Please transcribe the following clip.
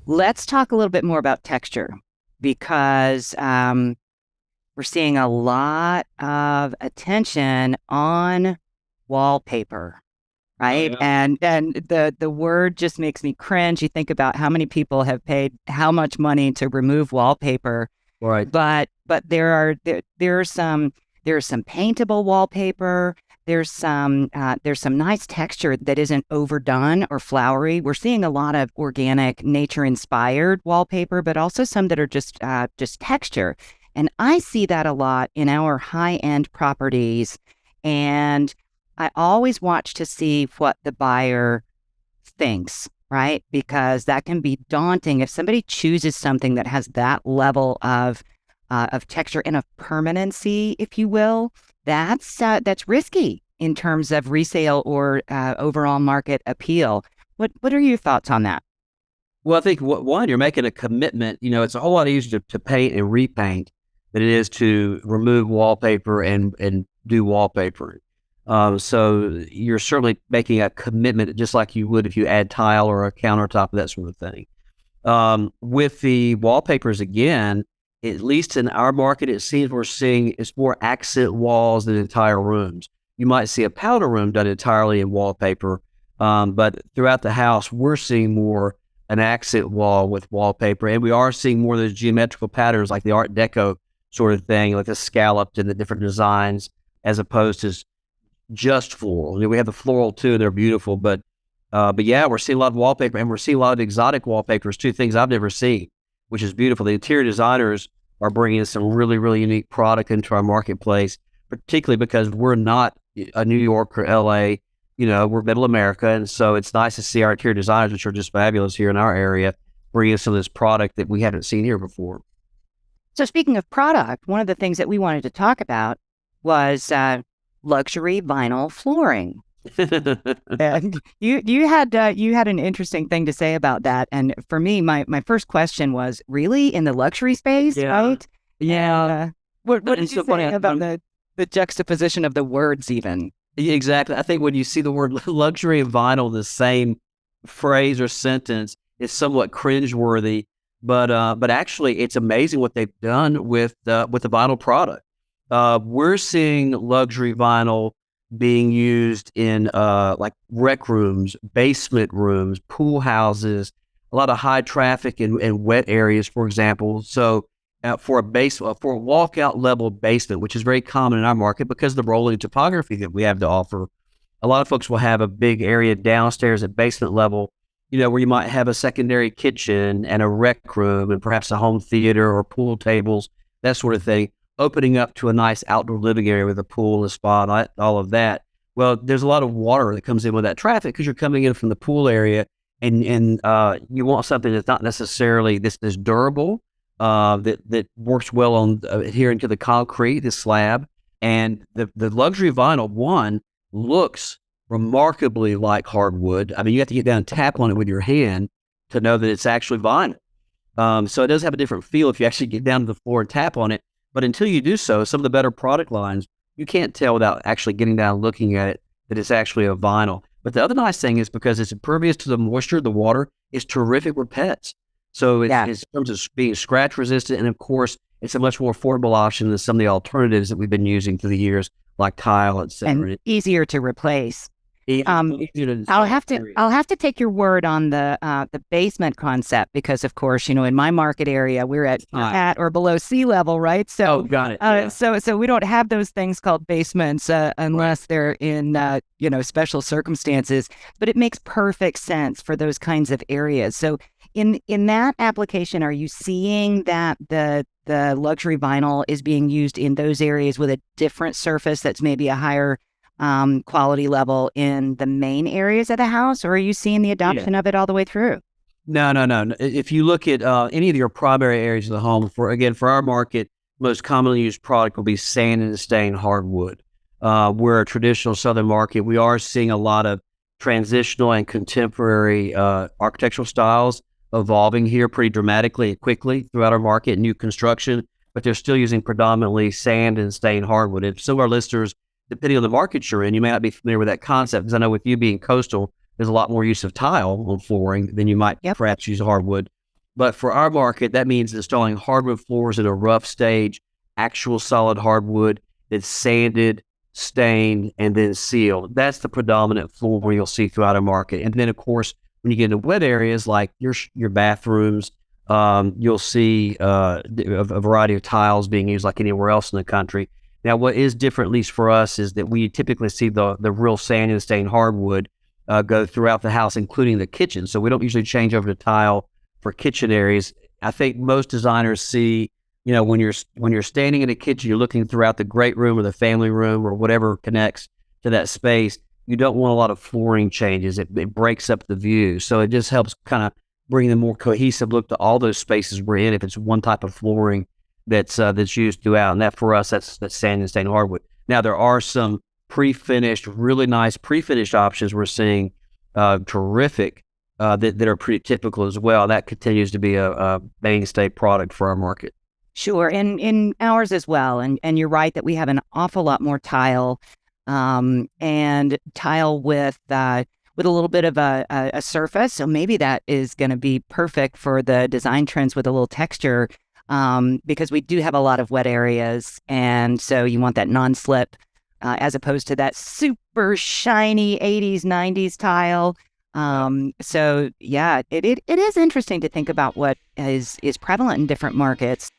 Let's talk a little bit more about texture because we're seeing a lot of attention on wallpaper, Oh right? yeah. And the word just makes me cringe. You think about how many people have paid how much money to remove wallpaper, Right. but there's some paintable wallpaper. There's some nice texture that isn't overdone or flowery. We're seeing a lot of organic, nature-inspired wallpaper, but also some that are just texture. And I see that a lot in our high-end properties. And I always watch to see what the buyer thinks, right? Because that can be daunting if somebody chooses something that has that level of texture and of permanency, if you will. That's risky in terms of resale or overall market appeal. What are your thoughts on that? Well, I think one, you're making a commitment. It's a whole lot easier to paint and repaint than it is to remove wallpaper and do wallpaper. So you're certainly making a commitment, just like you would if you add tile or a countertop, that sort of thing. With the wallpapers, again, at least in our market, it seems we're seeing it's more accent walls than entire rooms. You might see a powder room done entirely in wallpaper, but throughout the house, we're seeing more an accent wall with wallpaper, and we are seeing more of those geometrical patterns like the Art Deco sort of thing, like the scalloped and the different designs, as opposed to just floral. We have the floral too; they're beautiful, but yeah, we're seeing a lot of wallpaper, and we're seeing a lot of exotic wallpapers too, things I've never seen, which is beautiful. The interior designers are bringing some really, really unique product into our marketplace, particularly because we're not a New York or LA, we're middle America. And so it's nice to see our interior designers, which are just fabulous here in our area, bringing some of this product that we haven't seen here before. So speaking of product, one of the things that we wanted to talk about was luxury vinyl flooring. And you had an interesting thing to say about that. And for me, my first question was, really in the luxury space, Yeah. right? And Yeah. what did It's you so funny. say about the juxtaposition of the words even? Yeah, exactly. I think when you see the word luxury and vinyl, the same phrase or sentence is somewhat cringeworthy. But actually, it's amazing what they've done with the vinyl product. We're seeing luxury vinyl being used in like rec rooms, basement rooms, pool houses, a lot of high traffic and wet areas, for example. So for a walkout level basement, which is very common in our market because of the rolling topography that we have to offer, a lot of folks will have a big area downstairs at basement level, where you might have a secondary kitchen and a rec room and perhaps a home theater or pool tables, that sort of thing, opening up to a nice outdoor living area with a pool, a spa, and all of that. Well, there's a lot of water that comes in with that traffic because you're coming in from the pool area, and you want something that's not necessarily this durable, that works well on adhering to the concrete, the slab, and the luxury vinyl one looks remarkably like hardwood. I mean, you have to get down and tap on it with your hand to know that it's actually vinyl. So it does have a different feel if you actually get down to the floor and tap on it. But until you do so, some of the better product lines, you can't tell without actually getting down and looking at it that it's actually a vinyl. But the other nice thing is because it's impervious to the moisture, the water is terrific for pets. So Yeah. it's in terms of being scratch resistant, and of course, it's a much more affordable option than some of the alternatives that we've been using through the years, like tile, et And cetera. easier to replace. Um, Easier to I'll install. have to I'll have to take your word on the basement concept because, of course, in my market area, we're at or below sea level, right? Oh, So, got it. Yeah. so we don't have those things called basements Right. unless they're in special circumstances. But it makes perfect sense for those kinds of areas. So, in that application, are you seeing that the luxury vinyl is being used in those areas with a different surface that's maybe a higher quality level in the main areas of the house, or are you seeing the Yeah. adoption of it all the way through? No, no, no. If you look at any of your primary areas of the home, for our market, most commonly used product will be sand and stain hardwood. We're a traditional Southern market. We are seeing a lot of transitional and contemporary architectural styles evolving here pretty dramatically and quickly throughout our market, new construction, but they're still using predominantly sand and stain hardwood. And some of our listeners, depending on the market you're in, you may not be familiar with that concept because I know with you being coastal, there's a lot more use of tile on flooring than you might Yep. perhaps use hardwood. But for our market, that means installing hardwood floors in a rough stage, actual solid hardwood that's sanded, stained, and then sealed. That's the predominant floor you'll see throughout our market. And then, of course, when you get into wet areas like your bathrooms, you'll see a variety of tiles being used like anywhere else in the country. Now, what is different, at least for us, is that we typically see the real sand and stained hardwood go throughout the house, including the kitchen. So we don't usually change over to tile for kitchen areas. I think most designers see, when you're standing in the kitchen, you're looking throughout the great room or the family room or whatever connects to that space. You don't want a lot of flooring changes. It breaks up the view. So it just helps kind of bring a more cohesive look to all those spaces we're in if it's one type of flooring that's used throughout. And that for us, that's sand and stained hardwood. Now, there are some pre-finished, really nice pre-finished options we're seeing, terrific, that are pretty typical as well. That continues to be a mainstay product for our market. Sure, and in ours as well. And you're right that we have an awful lot more tile, and tile with a little bit of a surface. So maybe that is going to be perfect for the design trends with a little texture, because we do have a lot of wet areas, and so you want that non-slip, as opposed to that super shiny 80s, 90s tile. So yeah, it is interesting to think about what is prevalent in different markets.